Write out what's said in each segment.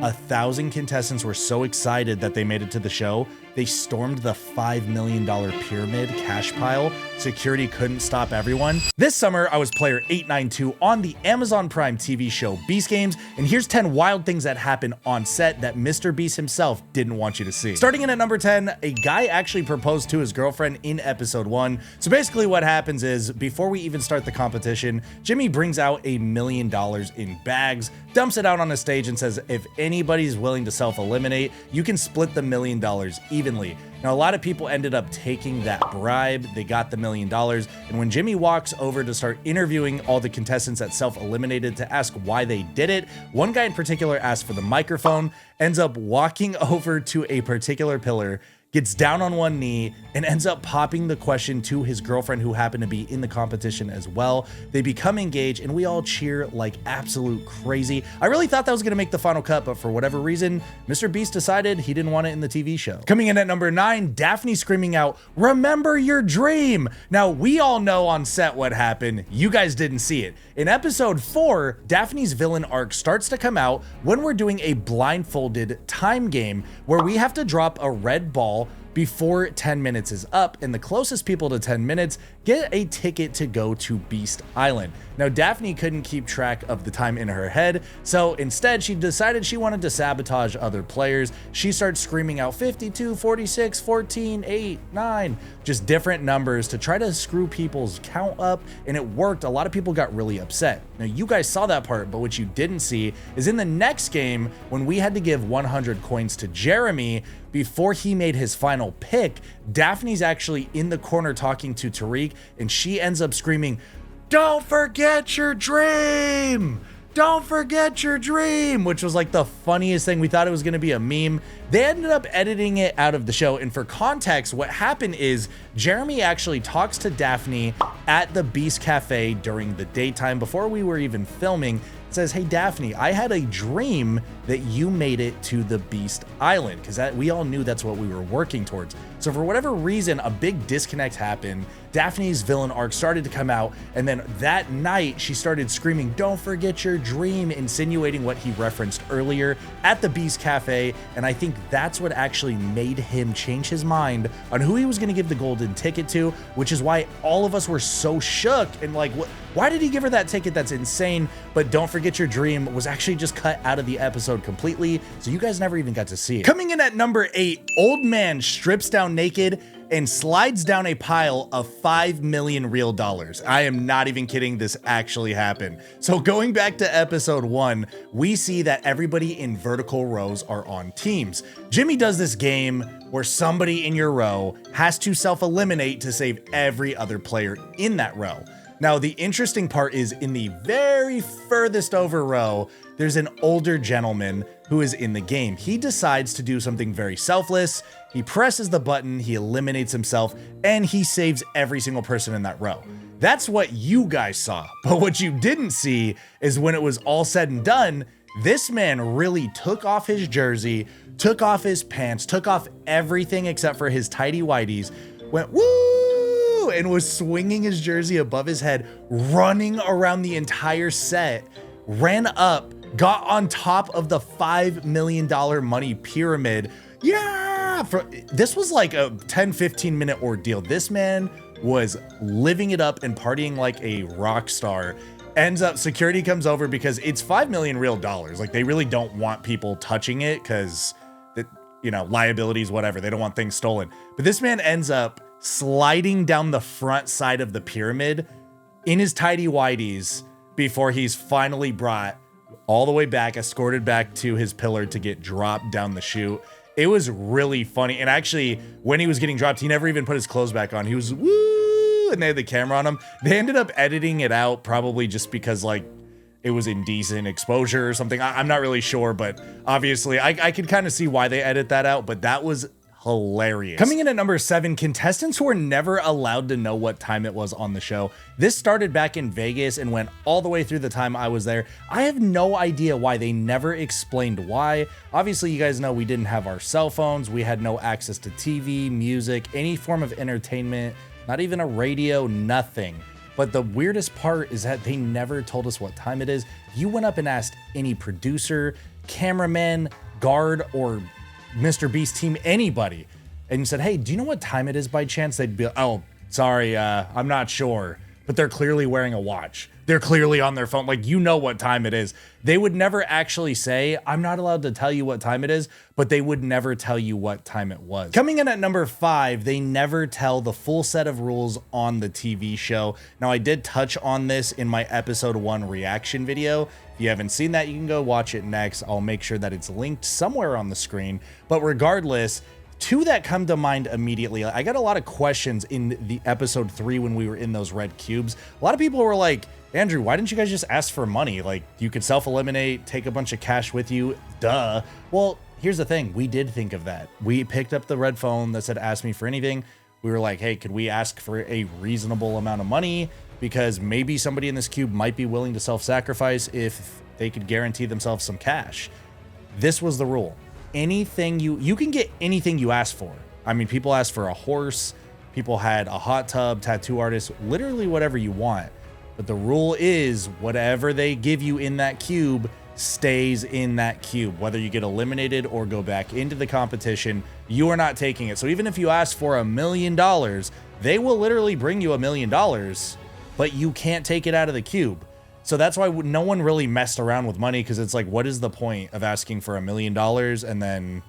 1,000 contestants were so excited that they made it to the show, they stormed the $5 million pyramid cash pile. Security couldn't stop everyone. This summer, I was player 892 on the Amazon Prime TV show Beast Games, and here's 10 wild things that happened on set that Mr. Beast himself didn't want you to see. Starting in at number 10, a guy actually proposed to his girlfriend in episode 1. So basically what happens is, before we even start the competition, Jimmy brings out $1 million in bags, dumps it out on a stage and says, if anybody's willing to self-eliminate, you can split the $1 million evenly. Now, a lot of people ended up taking that bribe. They got the $1 million. And when Jimmy walks over to start interviewing all the contestants that self-eliminated to ask why they did it, one guy in particular asked for the microphone, ends up walking over to a particular pillar, gets down on one knee, and ends up popping the question to his girlfriend, who happened to be in the competition as well. They become engaged, and we all cheer like absolute crazy. I really thought that was gonna make the final cut, but for whatever reason, Mr. Beast decided he didn't want it in the TV show. Coming in at number 9, Daphne screaming out, "Remember your dream!" Now, we all know on set what happened. You guys didn't see it. In episode 4, Daphne's villain arc starts to come out when we're doing a blindfolded time game where we have to drop a red ball before 10 minutes is up, and the closest people to 10 minutes get a ticket to go to Beast Island. Now, Daphne couldn't keep track of the time in her head, so instead she decided she wanted to sabotage other players. She starts screaming out 52, 46, 14, 8, 9, just different numbers to try to screw people's count up, and it worked. A lot of people got really upset. Now, you guys saw that part, but what you didn't see is in the next game, when we had to give 100 coins to Jeremy before he made his final pick, Daphne's actually in the corner talking to Tariq, and she ends up screaming, "Don't forget your dream! Don't forget your dream," which was like the funniest thing. We thought it was going to be a meme. They ended up editing it out of the show. And for context, what happened is Jeremy actually talks to Daphne at the Beast Cafe during the daytime before we were even filming. Says, "Hey Daphne, I had a dream that you made it to the Beast Island," because we all knew that's what we were working towards. So for whatever reason, a big disconnect happened. Daphne's villain arc started to come out, and then that night she started screaming, "Don't forget your dream," insinuating what he referenced earlier at the Beast Cafe. And I think that's what actually made him change his mind on who he was going to give the golden ticket to, which is why all of us were so shook and like, what? Why did he give her that ticket? That's insane. But "Don't Forget Your Dream" was actually just cut out of the episode completely, so you guys never even got to see it. Coming in at number 8, old man strips down naked and slides down a pile of $5 million real dollars. I am not even kidding, this actually happened. So going back to episode 1, we see that everybody in vertical rows are on teams. Jimmy does this game where somebody in your row has to self-eliminate to save every other player in that row. Now, the interesting part is in the very furthest over row, there's an older gentleman who is in the game. He decides to do something very selfless. He presses the button, he eliminates himself, and he saves every single person in that row. That's what you guys saw. But what you didn't see is when it was all said and done, this man really took off his jersey, took off his pants, took off everything except for his tighty whities, went woo, and was swinging his jersey above his head, running around the entire set, ran up, got on top of the $5 million money pyramid. Yeah, this was like a 10-15 minute ordeal. This man was living it up and partying like a rock star. Ends up, security comes over because it's $5 million real dollars. Like, they really don't want people touching it because, you know, liabilities, whatever. They don't want things stolen. But this man ends up sliding down the front side of the pyramid in his tighty whities before he's finally brought all the way back, escorted back to his pillar to get dropped down the chute. It was really funny. And actually, when he was getting dropped, he never even put his clothes back on. He was woo, and they had the camera on him. They ended up editing it out, probably just because like it was indecent exposure or something. I'm not really sure, but obviously I could kind of see why they edit that out, but that was hilarious. Coming in at number 7, contestants who were never allowed to know what time it was on the show. This started back in Vegas and went all the way through the time I was there. I have no idea why. They never explained why. Obviously, you guys know we didn't have our cell phones. We had no access to TV, music, any form of entertainment, not even a radio, nothing. But the weirdest part is that they never told us what time it is. You went up and asked any producer, cameraman, guard, or Mr. Beast team, anybody, and you said, hey, do you know what time it is by chance? They'd be, oh, sorry, I'm not sure. But they're clearly wearing a watch. They're clearly on their phone. Like, you know what time it is. They would never actually say, I'm not allowed to tell you what time it is, but they would never tell you what time it was. Coming in at number 5, they never tell the full set of rules on the TV show. Now, I did touch on this in my episode 1 reaction video. If you haven't seen that, you can go watch it next. I'll make sure that it's linked somewhere on the screen. But regardless, two that come to mind immediately. I got a lot of questions in the episode 3 when we were in those red cubes. A lot of people were like, Andrew, why didn't you guys just ask for money? Like, you could self-eliminate, take a bunch of cash with you, duh. Well, here's the thing. We did think of that. We picked up the red phone that said, ask me for anything. We were like, hey, could we ask for a reasonable amount of money? Because maybe somebody in this cube might be willing to self-sacrifice if they could guarantee themselves some cash. This was the rule. Anything you can get anything you ask for. I mean, people asked for a horse, people had a hot tub, tattoo artist, literally whatever you want. But the rule is whatever they give you in that cube stays in that cube. Whether you get eliminated or go back into the competition, you are not taking it. So even if you ask for $1 million, they will literally bring you $1 million, but you can't take it out of the cube. So that's why no one really messed around with money, because it's like, what is the point of asking for $1 million and then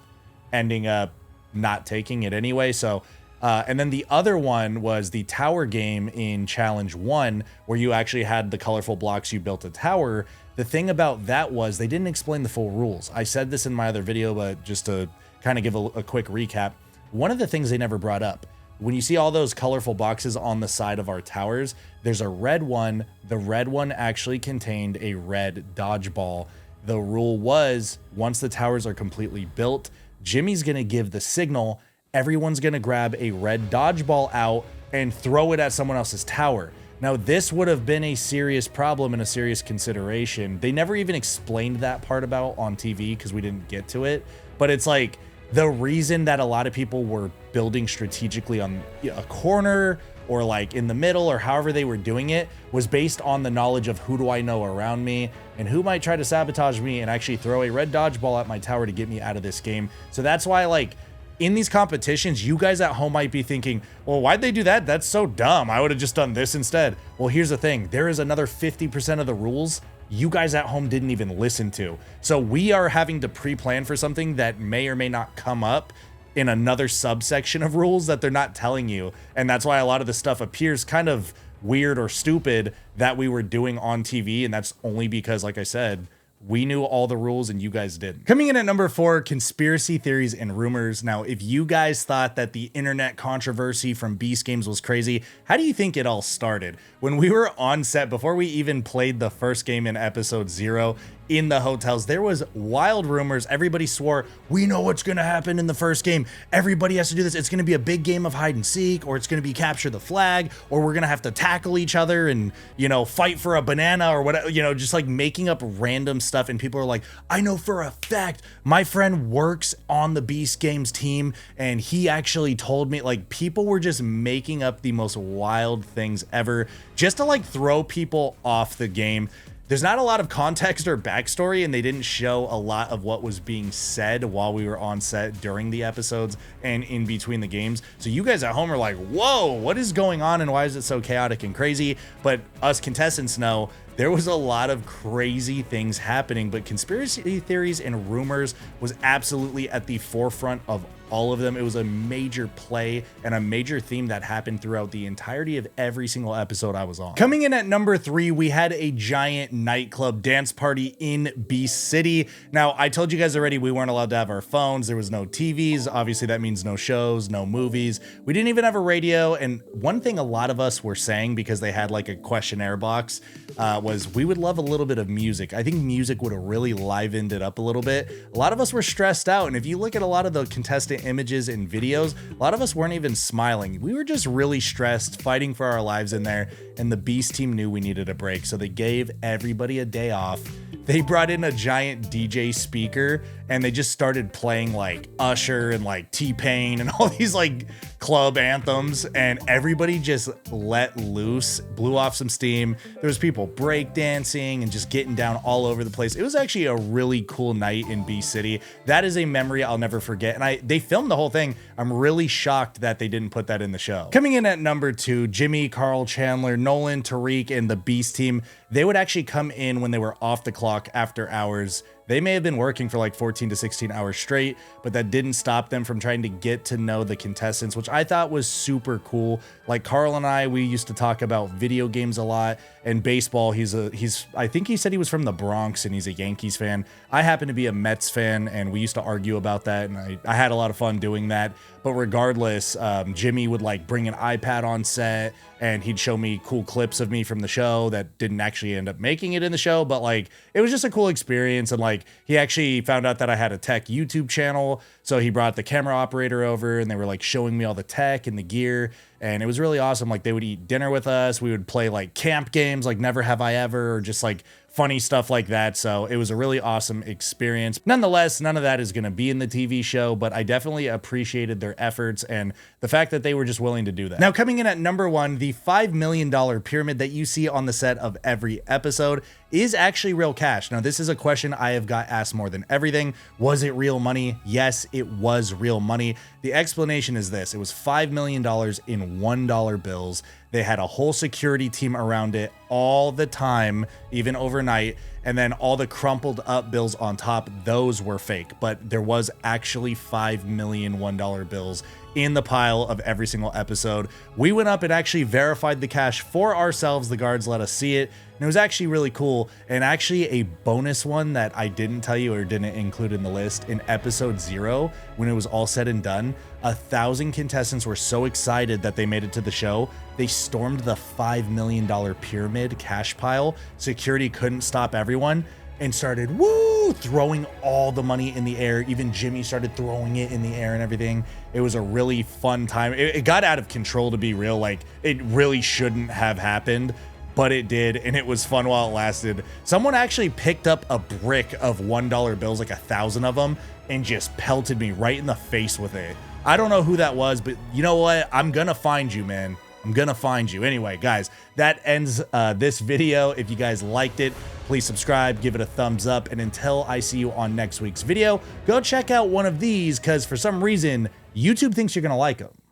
ending up not taking it anyway? So and then the other one was the tower game in challenge 1, where you actually had the colorful blocks, you built a tower. The thing about that was they didn't explain the full rules. I said this in my other video, but just to kind of give a quick recap, one of the things they never brought up, when you see all those colorful boxes on the side of our towers, there's a red one. The red one actually contained a red dodgeball. The rule was, once the towers are completely built, Jimmy's going to give the signal. Everyone's going to grab a red dodgeball out and throw it at someone else's tower. Now, this would have been a serious problem and a serious consideration. They never even explained that part about on TV because we didn't get to it. But it's like the reason that a lot of people were building strategically on a corner or like in the middle or however they were doing it was based on the knowledge of who do I know around me and who might try to sabotage me and actually throw a red dodgeball at my tower to get me out of this game. So that's why, like, in these competitions, you guys at home might be thinking, well, why'd they do that? That's so dumb. I would have just done this instead. Well, here's the thing. There is another 50% of the rules you guys at home didn't even listen to. So we are having to pre-plan for something that may or may not come up in another subsection of rules that they're not telling you. And that's why a lot of the stuff appears kind of weird or stupid that we were doing on TV. And that's only because, like I said, we knew all the rules and you guys didn't. Coming in at number 4, conspiracy theories and rumors. Now, if you guys thought that the internet controversy from Beast Games was crazy, how do you think it all started? When we were on set, before we even played the first game in episode 0 in the hotels, there was wild rumors. Everybody swore, we know what's going to happen in the first game. Everybody has to do this. It's going to be a big game of hide and seek, or it's going to be capture the flag, or we're going to have to tackle each other and, you know, fight for a banana or whatever, you know, just like making up random stuff. And people are like, I know for a fact my friend works on the Beast Games team and he actually told me. Like, people were just making up the most wild things ever just to like throw people off the game. There's not a lot of context or backstory, and they didn't show a lot of what was being said while we were on set during the episodes and in between the games. So you guys at home are like, whoa, what is going on and why is it so chaotic and crazy? But us contestants know there was a lot of crazy things happening, but conspiracy theories and rumors was absolutely at the forefront of all of them. It was a major play and a major theme that happened throughout the entirety of every single episode I was on. Coming in at number 3, we had a giant nightclub dance party in Beast City. Now, I told you guys already we weren't allowed to have our phones. There was no TVs. Obviously, that means no shows, no movies. We didn't even have a radio. And one thing a lot of us were saying, because they had like a questionnaire box, was we would love a little bit of music. I think music would have really livened it up a little bit. A lot of us were stressed out. And if you look at a lot of the contestant images and videos, a lot of us weren't even smiling. We were just really stressed, fighting for our lives in there. And the Beast team knew we needed a break. So they gave everybody a day off. They brought in a giant DJ speaker and they just started playing like Usher and like T-Pain and all these like club anthems, and everybody just let loose, blew off some steam. There was people breakdancing and just getting down all over the place. It was actually a really cool night in B City. That is a memory I'll never forget. And they filmed the whole thing. I'm really shocked that they didn't put that in the show. Coming in at number 2, Jimmy, Carl, Chandler, Nolan, Tariq, and the Beast team. They would actually come in when they were off the clock after hours. They may have been working for like 14 to 16 hours straight, but that didn't stop them from trying to get to know the contestants, which I thought was super cool. Like Carl and I, we used to talk about video games a lot, and baseball. I think he said he was from the Bronx and he's a Yankees fan. I happen to be a Mets fan, and we used to argue about that, and I had a lot of fun doing that. But regardless, Jimmy would like bring an iPad on set, and he'd show me cool clips of me from the show that didn't actually end up making it in the show, but like it was just a cool experience. And like he actually found out that I had a tech YouTube channel, so he brought the camera operator over, and they were like showing me all the tech and the gear, and it was really awesome. Like they would eat dinner with us, we would play like camp games like Never Have I Ever, or just like funny stuff like that. So it was a really awesome experience. Nonetheless, none of that is going to be in the TV show, but I definitely appreciated their efforts and the fact that they were just willing to do that. Now, coming in at number 1, the $5 million pyramid that you see on the set of every episode is actually real cash. Now, this is a question I have got asked more than everything. Was it real money? Yes, it was real money. The explanation is this: it was $5 million in $1 bills. They had a whole security team around it all the time, even overnight. And then all the crumpled up bills on top, those were fake. But there was actually 5 million $1 bills in the pile of every single episode. We went up and actually verified the cash for ourselves. The guards let us see it, and it was actually really cool. And actually a bonus one that I didn't tell you or didn't include in the list: in episode 0, when it was all said and done, 1,000 contestants were so excited that they made it to the show, they stormed the $5 million pyramid cash pile. Security couldn't stop everyone and started throwing all the money in the air. Even Jimmy started throwing it in the air and everything. It was a really fun time. It got out of control, to be real. Like, it really shouldn't have happened, but it did, and it was fun while it lasted. Someone actually picked up a brick of $1 bills, like 1,000 of them, and just pelted me right in the face with it. I don't know who that was, but you know what? I'm gonna find you, man. I'm gonna find you. Anyway, guys, that ends this video. If you guys liked it, please subscribe, give it a thumbs up, and until I see you on next week's video, go check out one of these, because for some reason, YouTube thinks you're gonna like them.